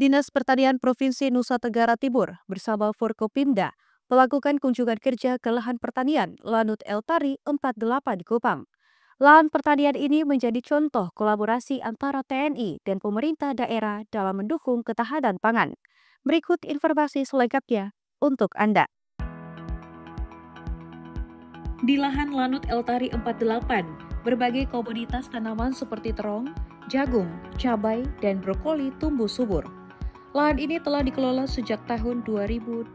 Dinas Pertanian Provinsi Nusa Tenggara Timur bersama Forkopimda melakukan kunjungan kerja ke lahan pertanian Lanut Eltari 48 Kupang. Lahan pertanian ini menjadi contoh kolaborasi antara TNI dan pemerintah daerah dalam mendukung ketahanan pangan. Berikut informasi selengkapnya untuk Anda. Di lahan Lanut Eltari 48, berbagai komoditas tanaman seperti terong, jagung, cabai, dan brokoli tumbuh subur. Lahan ini telah dikelola sejak tahun 2022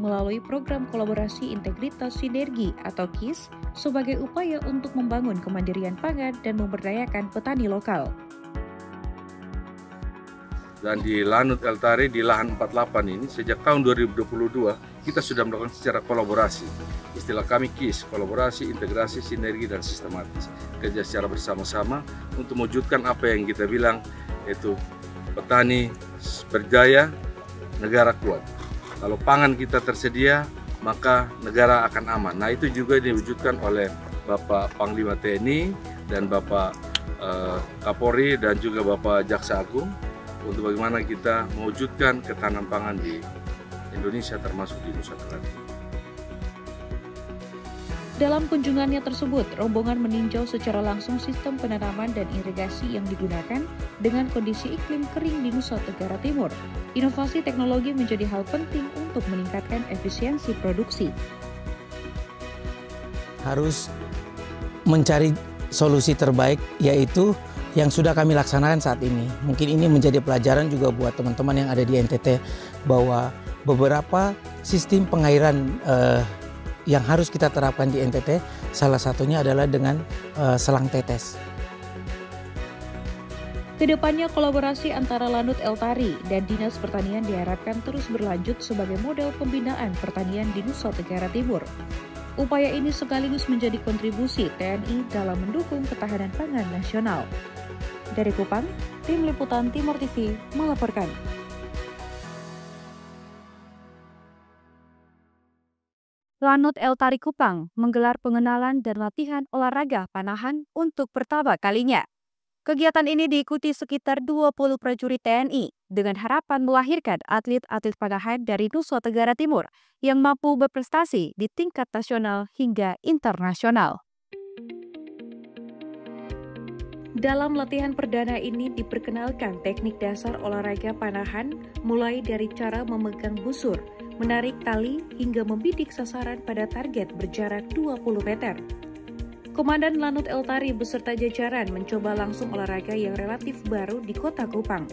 melalui program kolaborasi integritas sinergi atau KIS sebagai upaya untuk membangun kemandirian pangan dan memberdayakan petani lokal. Dan di Lanut Eltari di lahan 48 ini sejak tahun 2022 kita sudah melakukan secara kolaborasi. Istilah kami KIS, kolaborasi, integrasi, sinergi, dan sistematis. Kerja secara bersama-sama untuk mewujudkan apa yang kita bilang yaitu petani berjaya, negara kuat. Kalau pangan kita tersedia, maka negara akan aman. Nah, itu juga diwujudkan oleh Bapak Panglima TNI dan Bapak Kapolri dan juga Bapak Jaksa Agung untuk bagaimana kita mewujudkan ketahanan pangan di Indonesia termasuk di Nusa Tenggara. Dalam kunjungannya tersebut, rombongan meninjau secara langsung sistem penanaman dan irigasi yang digunakan dengan kondisi iklim kering di Nusa Tenggara Timur. Inovasi teknologi menjadi hal penting untuk meningkatkan efisiensi produksi. Harus mencari solusi terbaik, yaitu yang sudah kami laksanakan saat ini. Mungkin ini menjadi pelajaran juga buat teman-teman yang ada di NTT bahwa beberapa sistem pengairan yang harus kita terapkan di NTT, salah satunya adalah dengan selang tetes. Kedepannya kolaborasi antara Lanut Eltari dan Dinas Pertanian diharapkan terus berlanjut sebagai model pembinaan pertanian di Nusa Tenggara Timur. Upaya ini sekaligus menjadi kontribusi TNI dalam mendukung ketahanan pangan nasional. Dari Kupang, Tim Liputan Timur TV melaporkan. Lanut Eltari Kupang menggelar pengenalan dan latihan olahraga panahan untuk pertama kalinya. Kegiatan ini diikuti sekitar 20 prajurit TNI dengan harapan melahirkan atlet-atlet panahan dari Nusa Tenggara Timur yang mampu berprestasi di tingkat nasional hingga internasional. Dalam latihan perdana ini diperkenalkan teknik dasar olahraga panahan mulai dari cara memegang busur, menarik tali hingga membidik sasaran pada target berjarak 20 meter. Komandan Lanut Eltari beserta jajaran mencoba langsung olahraga yang relatif baru di Kota Kupang.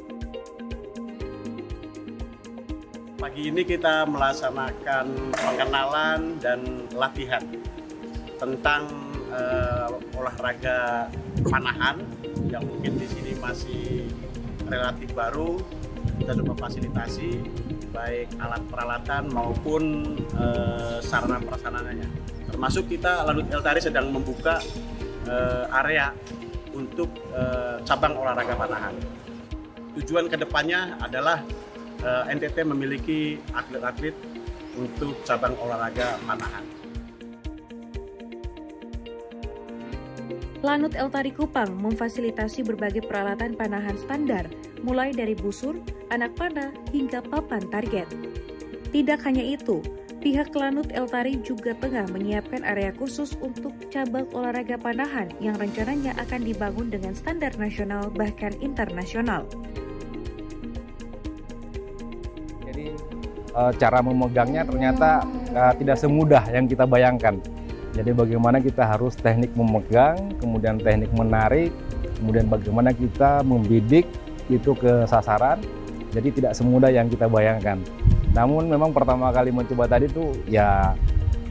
Pagi ini kita melaksanakan pengenalan dan latihan tentang olahraga panahan yang mungkin di sini masih relatif baru. Kita coba fasilitasi baik alat peralatan maupun sarana prasarananya. Termasuk kita Lanut Eltari sedang membuka area untuk cabang olahraga panahan. Tujuan kedepannya adalah NTT memiliki atlet-atlet untuk cabang olahraga panahan. Lanut Eltari Kupang memfasilitasi berbagai peralatan panahan standar, mulai dari busur, anak panah, hingga papan target. Tidak hanya itu, pihak Lanut Eltari juga tengah menyiapkan area khusus untuk cabang olahraga panahan yang rencananya akan dibangun dengan standar nasional bahkan internasional. Jadi cara memegangnya ternyata tidak semudah yang kita bayangkan. Jadi bagaimana kita harus teknik memegang, kemudian teknik menarik, kemudian bagaimana kita membidik itu ke sasaran. Jadi tidak semudah yang kita bayangkan. Namun memang pertama kali mencoba tadi tuh ya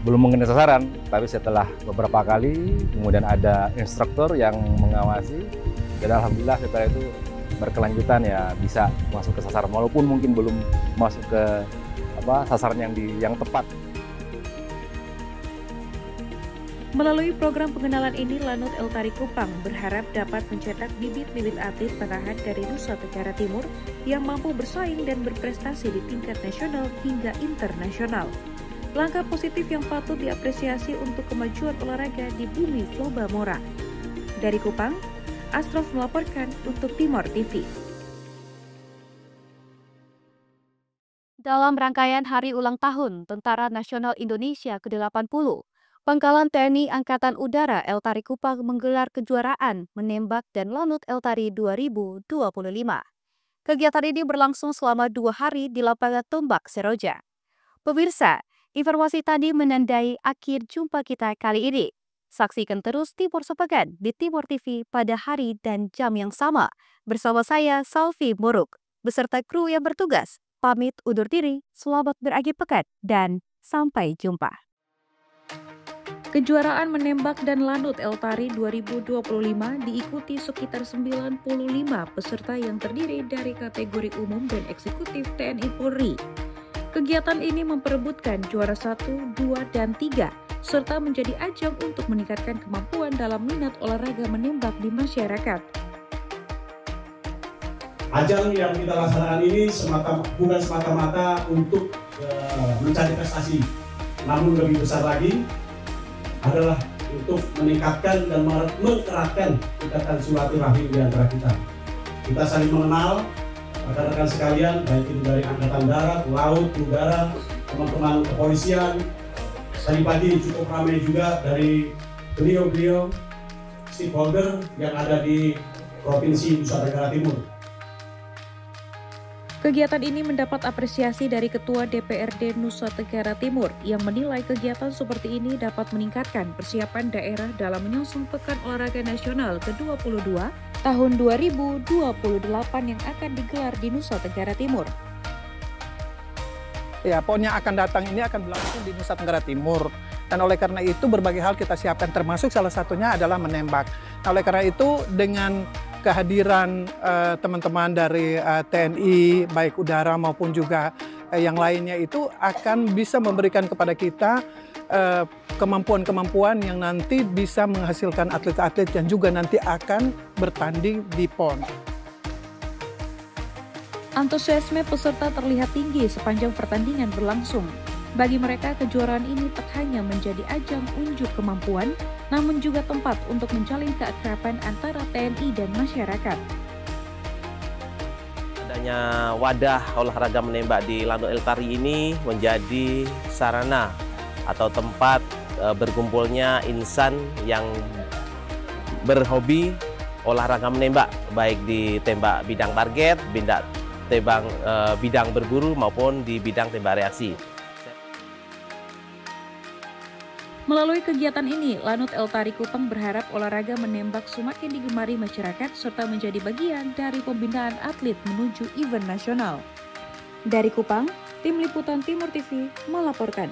belum mengenai sasaran, tapi setelah beberapa kali kemudian ada instruktur yang mengawasi, dan alhamdulillah setelah itu berkelanjutan ya bisa masuk ke sasaran walaupun mungkin belum masuk ke sasaran yang tepat. Melalui program pengenalan ini, Lanut Eltari Kupang berharap dapat mencetak bibit-bibit atlet panahan dari Nusa Tenggara Timur yang mampu bersaing dan berprestasi di tingkat nasional hingga internasional. Langkah positif yang patut diapresiasi untuk kemajuan olahraga di bumi Floba Mora. Dari Kupang, Astrof melaporkan untuk Timor TV. Dalam rangkaian Hari Ulang Tahun Tentara Nasional Indonesia ke-80, Pangkalan TNI Angkatan Udara Eltari Kupang menggelar kejuaraan menembak dan lanut Eltari 2025. Kegiatan ini berlangsung selama 2 hari di lapangan Tombak Seroja. Pemirsa, informasi tadi menandai akhir jumpa kita kali ini. Saksikan terus Timur Sepekan di Timur TV pada hari dan jam yang sama. Bersama saya, Salvi Moruk, beserta kru yang bertugas. Pamit undur diri, selamat berakhir pekan, dan sampai jumpa. Kejuaraan menembak dan lanut Eltari 2025 diikuti sekitar 95 peserta yang terdiri dari kategori umum dan eksekutif TNI Polri. Kegiatan ini memperebutkan juara 1, 2, dan 3, serta menjadi ajang untuk meningkatkan kemampuan dalam minat olahraga menembak di masyarakat. Ajang yang kita laksanakan ini bukan semata-mata untuk mencari prestasi, namun lebih besar lagi adalah untuk meningkatkan dan mengeratkan ikatan silaturahmi di antara kita. Kita saling mengenal, rekan-rekan sekalian, baik itu dari Angkatan Darat, Laut, Udara, teman-teman kepolisian. Tadi pagi cukup ramai juga dari beliau-beliau stakeholder yang ada di Provinsi Nusa Tenggara Timur. Kegiatan ini mendapat apresiasi dari Ketua DPRD Nusa Tenggara Timur yang menilai kegiatan seperti ini dapat meningkatkan persiapan daerah dalam menyongsong Pekan Olahraga Nasional ke-22 tahun 2028 yang akan digelar di Nusa Tenggara Timur. Ya, PON yang akan datang ini akan berlangsung di Nusa Tenggara Timur. Dan oleh karena itu berbagai hal kita siapkan, termasuk salah satunya adalah menembak. Nah, oleh karena itu dengan kehadiran teman-teman dari TNI, baik udara maupun juga yang lainnya itu akan bisa memberikan kepada kita kemampuan-kemampuan yang nanti bisa menghasilkan atlet-atlet yang juga nanti akan bertanding di PON. Antusiasme peserta terlihat tinggi sepanjang pertandingan berlangsung. Bagi mereka, kejuaraan ini tak hanya menjadi ajang unjuk kemampuan, namun juga tempat untuk menjalin keakraban antara TNI dan masyarakat. Adanya wadah olahraga menembak di Lanut Eltari ini menjadi sarana atau tempat berkumpulnya insan yang berhobi olahraga menembak, baik di tembak bidang target, bidang berburu maupun di bidang tembak reaksi. Melalui kegiatan ini, Lanut Eltari Kupang berharap olahraga menembak semakin digemari masyarakat serta menjadi bagian dari pembinaan atlet menuju event nasional. Dari Kupang, Tim Liputan Timur TV melaporkan.